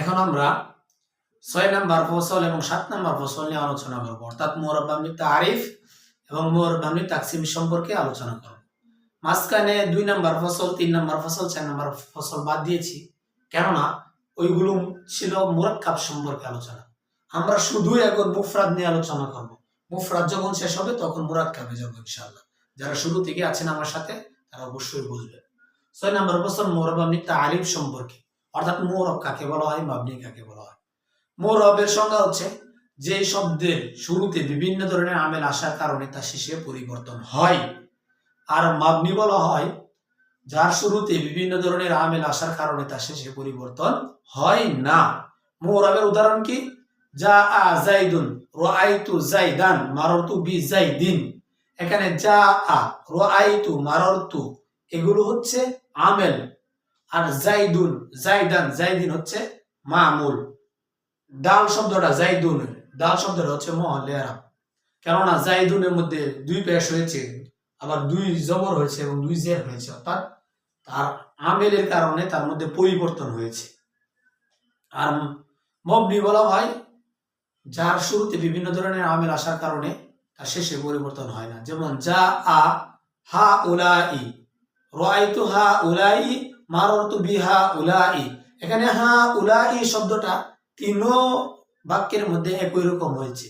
এখন আমরা 6 নাম্বার ফসল এবং 7 নাম্বার ফসল নিয়ে আলোচনা করব, অর্থাৎ মুরাব মাবনি তারিফ এবং মুরাব মাবনি তাকসিম সম্পর্কে আলোচনা করব। মাঝখানে 2 নাম্বার ফসল, 3 নাম্বার ফসল, 4 নাম্বার ফসল বাদ দিয়েছি, কেননা ওইগুলো ছিল মুরাক্কাব সম্পর্কে আলোচনা। আমরা শুধু এখন মুফরাদ নিয়ে আলোচনা করব। মুফরাদ যখন শেষ হবে তখন মুরাক্কাবে যাব ইনশাআল্লাহ। যারা শুরু থেকে আছেন আমার সাথে তারা অবশ্যই বুঝবেন। 6 নাম্বার ফসল মুরাব মাবনি তারিফ সম্পর্কে, অর্থাৎ মুরাব কাকে বলা হয়, মাবনি কাকে বলা হয়। মুরাবের সংজ্ঞা হচ্ছে যে শব্দের শুরুতে বিভিন্ন ধরনের আমেল আসার কারণে তার শেষে পরিবর্তন হয়। আর মাবনি বলা হয় যার শুরুতে বিভিন্ন ধরনের আমেল আসার কারণে তার শেষে পরিবর্তন হয় না। মুরাবের উদাহরণ কি? যা আ জাইদুন, রাআইতু জাইদান, মাররতু বি জাইদিন। এখানে যা আ, রাআইতু, মাররতু এগুলো হচ্ছে আমেল, আর জাইদুন, জাইদান, জাইদিন হচ্ছে মামুল। ডাল শব্দটা জাইদুন, ডাল শব্দটা হচ্ছে মুআল্লাল ইরাব, কেননা জাইদুনের মধ্যে 2 পেশ হয়েছে, আবার 2 জবর হয়েছে এবং 2 জের হয়েছে, অর্থাৎ তার আমেলের কারণে তার মধ্যে পরিবর্তন হয়েছে। আর মাবনি বলা হয় যার শুরুতে বিভিন্ন ধরনের আমেল আসার কারণে তার শেষে পরিবর্তন হয় না। যেমন যা আ হা উলাই, রাআইতু হা উলাই, মাররতু বিহা উলাই। এখানে হা উলাই শব্দটা 3 বাক্যের মধ্যে একই রকম হয়েছে।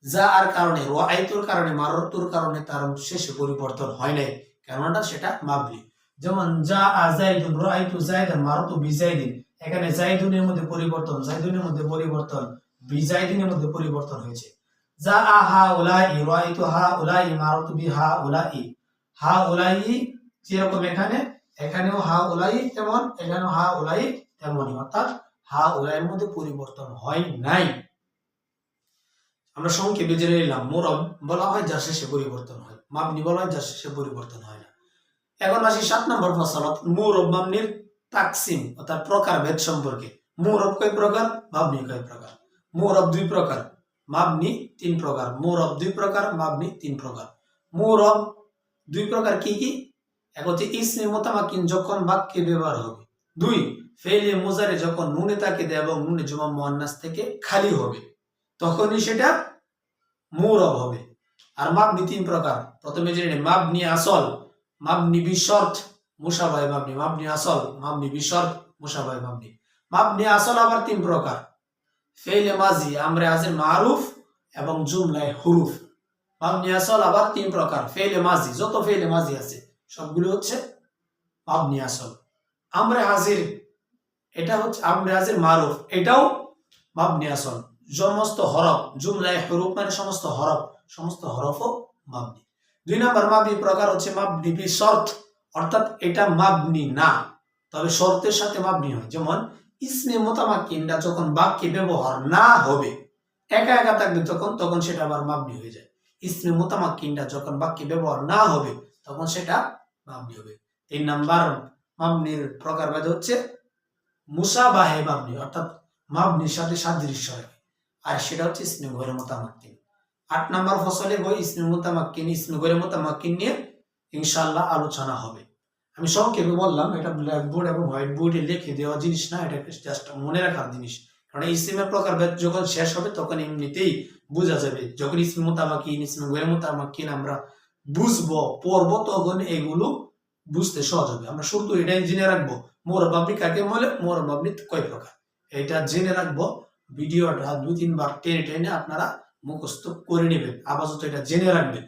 যা আর কারণে, রাআইতুর কারণে, মাররতুর কারণে তার শেষে পরিবর্তন হয় নাই, কেননা সেটা মাবনি। যেমন যা আ জাইদুন, রাআইতু জাইদান, মাররতু বিজাইদিন। এখানে জাইদুনের মধ্যে পরিবর্তন, জাইদুনের মধ্যে পরিবর্তন, বিজাইদিনের মধ্যে পরিবর্তন হয়েছে। যা আ হা উলাই, রাআইতু হা উলাই, মাররতু বিহা উলাই। হা উলাই যেরকম এখানেও হা উলাই তেমন, এখানেও হা উলাই তেমনই, অর্থাৎ হা উলাইয়ের মধ্যে পরিবর্তন হয় নাই। আমরা সংক্ষেপে জেনে নিলাম মুরাব বলা হয় যার শেষে পরিবর্তন হয়, মাবনি বলা হয় যার শেষে পরিবর্তন হয় না। এখন আসি 7 নম্বর ফসল, মুরাব মাবনির তাকসিম অর্থাৎ প্রকারভেদ সম্পর্কে। মুরাব কয় প্রকার, মাবনি কয় প্রকার? মুরাব 2 প্রকার, মাবনি 3 প্রকার। মুরাব 2 প্রকার, মাবনি 3 প্রকার। মুরাব 2 প্রকার কি কি? এক হচ্ছে ইসমে মুতামাক্কিন যখন বাক্যে ব্যবহার হবে। 2 ফেইলে মুজারে যখন নুনে তাকিদ এবং নুনে জমা মুআন্নাস থেকে খালি হবে তখনই সেটা মুরাব হবে। আর মাবনি 3 প্রকার। প্রথমে জেনে নিন মাবনি আসল, মাবনি বিশর্ত, মুশাবাহ মাবনি। মাবনি আসল, মাবনি বিশর্ত, মুশাবাহ মাবনি। মাবনি আসল আবার 3 প্রকার, ফেইলে মাজি, আমরে আজির মারুফ এবং জুমলায় হুরুফ। মাবনি আসল আবার 3 প্রকার, ফেইলে মাজি, যত ফেইলে মাজি আছে সবগুলো হচ্ছে মাবনি আসল। আমরে হাজির, এটা হচ্ছে আমরে হাজির মারুফ, এটাও মাবনি আসল। সমস্ত হরফ, জুমলায় হুরুফ মানে সমস্ত হরফও মাবনি। 2 নম্বর মাবনি প্রকার হচ্ছে মাবনি বিশর্ত, অর্থাৎ এটা মাবনি না, তবে শর্তের সাথে মাবনি হয়। যেমন ইসমে মুতামাক্কিনটা যখন বাক্যে ব্যবহার না হবে, একা একা থাকবে তখন সেটা আবার মাবনি হয়ে যায়। ইসমে মুতামাক্কিনটা যখন বাক্যে ব্যবহার না হবে তখন সেটা মাবনি হবে। 3 নম্বর মাবনির প্রকারভেদ হচ্ছে মুশাবাহে মাবনি, অর্থাৎ মাবনির সাথে সাদৃশ্য রাখে, আর সেটা হচ্ছে ইসমে গয়রে মুতামাক্কিন। 8 নম্বর ফসলে বই ইসমে মুতামাক্কিন, ইসমে গয়রে মুতামাক্কিন নিয়ে ইনশাআল্লাহ আলোচনা হবে। আমি সংক্ষেপে বললাম, এটা ব্ল্যাকবোর্ড এবং হোয়াইট বোর্ডে লিখে দেওয়া জিনিস না, এটা জাস্ট মনে রাখার জিনিস। কারণ ইসমের প্রকারভেদ যখন শেষ হবে তখন এমনিতেই বোঝা যাবে। যখন ইসমে মুতামাক্কিন, ইসমে গয়রে মুতামাক্কিন আমরা বুঝবো, পড়বো, তখন এগুলো বুঝতে সহজ হবে। আমরা শুধু এটাই জেনে রাখবো মুরাব মাবনি কাকে বলে, মুরাব মাবনি কয় প্রকার, এটা জেনে রাখবো। ভিডিওটা 2-3 বার টেনে টেনে আপনারা মুখস্থ করে নেবেন, আপাতত এটা জেনে রাখবেন।